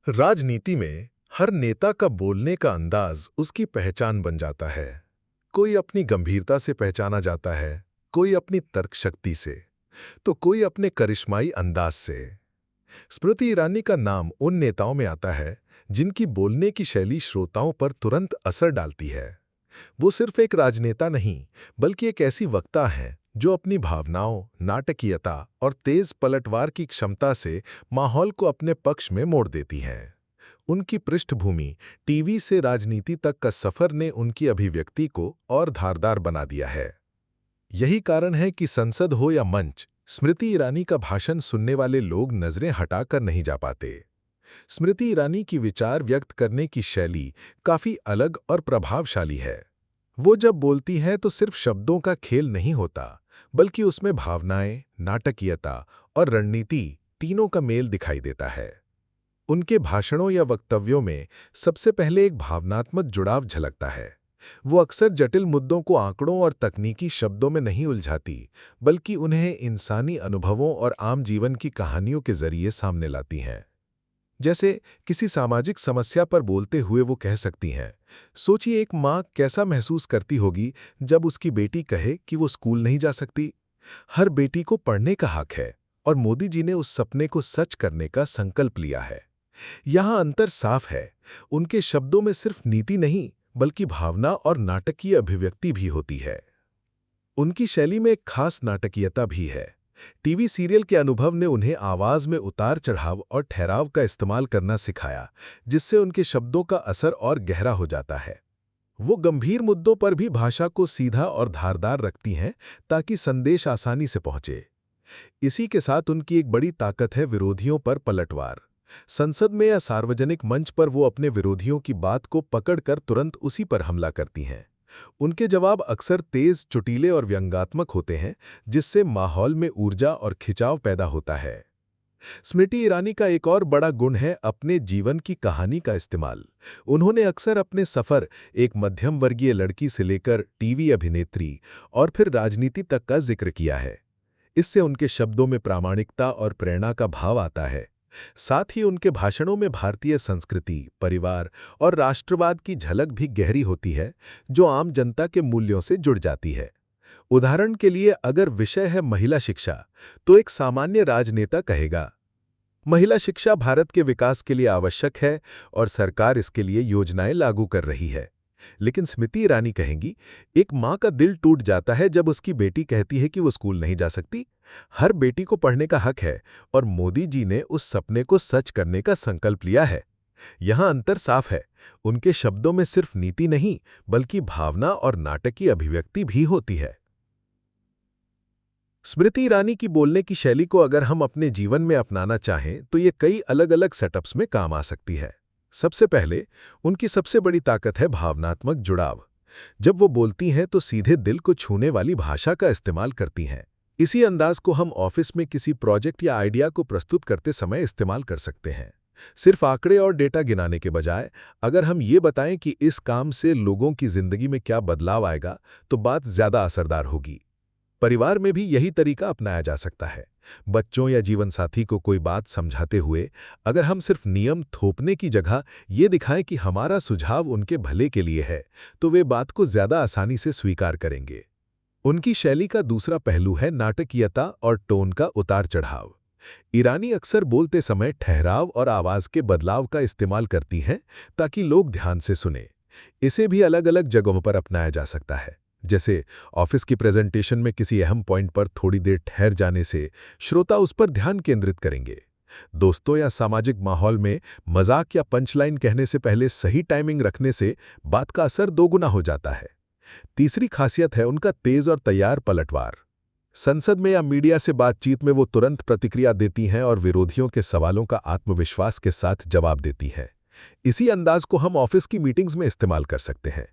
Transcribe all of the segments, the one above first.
राजनीति में हर नेता का बोलने का अंदाज उसकी पहचान बन जाता है। कोई अपनी गंभीरता से पहचाना जाता है, कोई अपनी तर्क शक्ति से, तो कोई अपने करिश्माई अंदाज से। स्मृति ईरानी का नाम उन नेताओं में आता है जिनकी बोलने की शैली श्रोताओं पर तुरंत असर डालती है। वो सिर्फ एक राजनेता नहीं, बल्कि एक ऐसी वक्ता है जो अपनी भावनाओं, नाटकीयता और तेज पलटवार की क्षमता से माहौल को अपने पक्ष में मोड़ देती हैं। उनकी पृष्ठभूमि टीवी से राजनीति तक का सफर ने उनकी अभिव्यक्ति को और धारदार बना दिया है। यही कारण है कि संसद हो या मंच, स्मृति ईरानी का भाषण सुनने वाले लोग नजरें हटाकर नहीं जा पाते। स्मृति ईरानी की विचार व्यक्त करने की शैली काफी अलग और प्रभावशाली है। वो जब बोलती हैं तो सिर्फ शब्दों का खेल नहीं होता, बल्कि उसमें भावनाएं, नाटकीयता और रणनीति तीनों का मेल दिखाई देता है। उनके भाषणों या वक्तव्यों में सबसे पहले एक भावनात्मक जुड़ाव झलकता है। वो अक्सर जटिल मुद्दों को आंकड़ों और तकनीकी शब्दों में नहीं उलझाती, बल्कि उन्हें इंसानी अनुभवों और आम जीवन की कहानियों के जरिए सामने लाती हैं। जैसे किसी सामाजिक समस्या पर बोलते हुए वो कह सकती हैं, सोचिए एक माँ कैसा महसूस करती होगी जब उसकी बेटी कहे कि वो स्कूल नहीं जा सकती। हर बेटी को पढ़ने का हक है और मोदी जी ने उस सपने को सच करने का संकल्प लिया है। यहाँ अंतर साफ है, उनके शब्दों में सिर्फ नीति नहीं, बल्कि भावना और नाटकीय अभिव्यक्ति भी होती है। उनकी शैली में एक खास नाटकीयता भी है। टीवी सीरियल के अनुभव ने उन्हें आवाज में उतार चढ़ाव और ठहराव का इस्तेमाल करना सिखाया, जिससे उनके शब्दों का असर और गहरा हो जाता है। वो गंभीर मुद्दों पर भी भाषा को सीधा और धारदार रखती हैं, ताकि संदेश आसानी से पहुंचे। इसी के साथ उनकी एक बड़ी ताकत है विरोधियों पर पलटवार। संसद में या सार्वजनिक मंच पर वो अपने विरोधियों की बात को पकड़कर तुरंत उसी पर हमला करती हैं। उनके जवाब अक्सर तेज, चुटीले और व्यंग्यात्मक होते हैं, जिससे माहौल में ऊर्जा और खिंचाव पैदा होता है। स्मृति ईरानी का एक और बड़ा गुण है अपने जीवन की कहानी का इस्तेमाल। उन्होंने अक्सर अपने सफर, एक मध्यम वर्गीय लड़की से लेकर टीवी अभिनेत्री और फिर राजनीति तक का जिक्र किया है। इससे उनके शब्दों में प्रामाणिकता और प्रेरणा का भाव आता है। साथ ही उनके भाषणों में भारतीय संस्कृति, परिवार और राष्ट्रवाद की झलक भी गहरी होती है, जो आम जनता के मूल्यों से जुड़ जाती है। उदाहरण के लिए अगर विषय है महिला शिक्षा, तो एक सामान्य राजनेता कहेगा, महिला शिक्षा भारत के विकास के लिए आवश्यक है और सरकार इसके लिए योजनाएं लागू कर रही है। लेकिन स्मृति ईरानी कहेंगी, एक माँ का दिल टूट जाता है जब उसकी बेटी कहती है कि वो स्कूल नहीं जा सकती। हर बेटी को पढ़ने का हक है और मोदी जी ने उस सपने को सच करने का संकल्प लिया है। यहाँ अंतर साफ है, उनके शब्दों में सिर्फ नीति नहीं, बल्कि भावना और नाटकीय अभिव्यक्ति भी होती है। स्मृति ईरानी की बोलने की शैली को अगर हम अपने जीवन में अपनाना चाहें तो ये कई अलग-अलग सेटअप्स में काम आ सकती है। सबसे पहले, उनकी सबसे बड़ी ताकत है भावनात्मक जुड़ाव। जब वो बोलती हैं तो सीधे दिल को छूने वाली भाषा का इस्तेमाल करती हैं। इसी अंदाज को हम ऑफिस में किसी प्रोजेक्ट या आइडिया को प्रस्तुत करते समय इस्तेमाल कर सकते हैं। सिर्फ आंकड़े और डेटा गिनाने के बजाय अगर हम ये बताएं कि इस काम से लोगों की जिंदगी में क्या बदलाव आएगा, तो बात ज्यादा असरदार होगी। परिवार में भी यही तरीका अपनाया जा सकता है। बच्चों या जीवनसाथी को कोई बात समझाते हुए अगर हम सिर्फ नियम थोपने की जगह ये दिखाएं कि हमारा सुझाव उनके भले के लिए है, तो वे बात को ज्यादा आसानी से स्वीकार करेंगे। उनकी शैली का दूसरा पहलू है नाटकीयता और टोन का उतार चढ़ाव। ईरानी अक्सर बोलते समय ठहराव और आवाज के बदलाव का इस्तेमाल करती हैं, ताकि लोग ध्यान से सुने। इसे भी अलग-अलग जगहों पर अपनाया जा सकता है। जैसे ऑफिस की प्रेजेंटेशन में किसी अहम पॉइंट पर थोड़ी देर ठहर जाने से श्रोता उस पर ध्यान केंद्रित करेंगे। दोस्तों या सामाजिक माहौल में मजाक या पंचलाइन कहने से पहले सही टाइमिंग रखने से बात का असर दोगुना हो जाता है। तीसरी खासियत है उनका तेज और तैयार पलटवार। संसद में या मीडिया से बातचीत में वो तुरंत प्रतिक्रिया देती हैं और विरोधियों के सवालों का आत्मविश्वास के साथ जवाब देती हैं। इसी अंदाज को हम ऑफिस की मीटिंग्स में इस्तेमाल कर सकते हैं।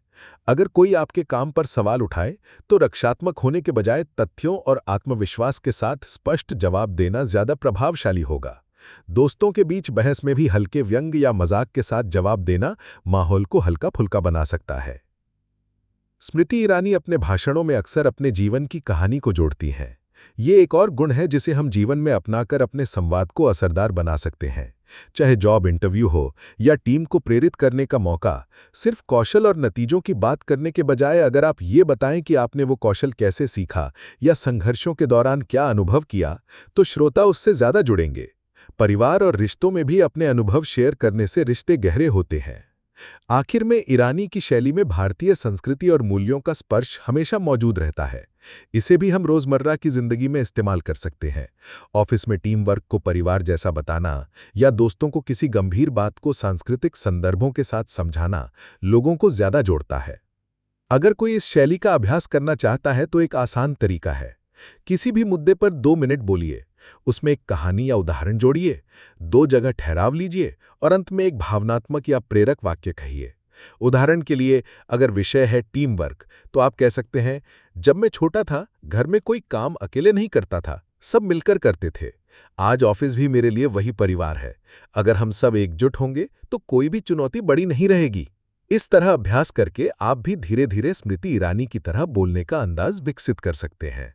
अगर कोई आपके काम पर सवाल उठाए तो रक्षात्मक होने के बजाय तथ्यों और आत्मविश्वास के साथ स्पष्ट जवाब देना ज्यादा प्रभावशाली होगा। दोस्तों के बीच बहस में भी हल्के व्यंग या मजाक के साथ जवाब देना माहौल को हल्का फुल्का बना सकता है। स्मृति ईरानी अपने भाषणों में अक्सर अपने जीवन की कहानी को जोड़ती हैं। ये एक और गुण है जिसे हम जीवन में अपनाकर अपने संवाद को असरदार बना सकते हैं। चाहे जॉब इंटरव्यू हो या टीम को प्रेरित करने का मौका। सिर्फ कौशल और नतीजों की बात करने के बजाय अगर आप ये बताएं कि आपने वो कौशल कैसे सीखा या संघर्षों के दौरान क्या अनुभव किया, तो श्रोता उससे ज्यादा जुड़ेंगे। परिवार और रिश्तों में भी अपने अनुभव शेयर करने से रिश्ते गहरे होते हैं। आखिर में ईरानी की शैली में भारतीय संस्कृति और मूल्यों का स्पर्श हमेशा मौजूद रहता है। इसे भी हम रोजमर्रा की जिंदगी में इस्तेमाल कर सकते हैं। ऑफिस में टीम वर्क को परिवार जैसा बताना या दोस्तों को किसी गंभीर बात को सांस्कृतिक संदर्भों के साथ समझाना लोगों को ज्यादा जोड़ता है। अगर कोई इस शैली का अभ्यास करना चाहता है तो एक आसान तरीका है। किसी भी मुद्दे पर 2 मिनट बोलिए, उसमें एक कहानी या उदाहरण जोड़िए, 2 जगह ठहराव लीजिए और अंत में एक भावनात्मक या प्रेरक वाक्य कहिए। उदाहरण के लिए, अगर विषय है टीम वर्क, तो आप कह सकते हैं, जब मैं छोटा था घर में कोई काम अकेले नहीं करता था, सब मिलकर करते थे। आज ऑफिस भी मेरे लिए वही परिवार है। अगर हम सब एकजुट होंगे तो कोई भी चुनौती बड़ी नहीं रहेगी। इस तरह अभ्यास करके आप भी धीरे धीरे स्मृति ईरानी की तरह बोलने का अंदाज विकसित कर सकते हैं।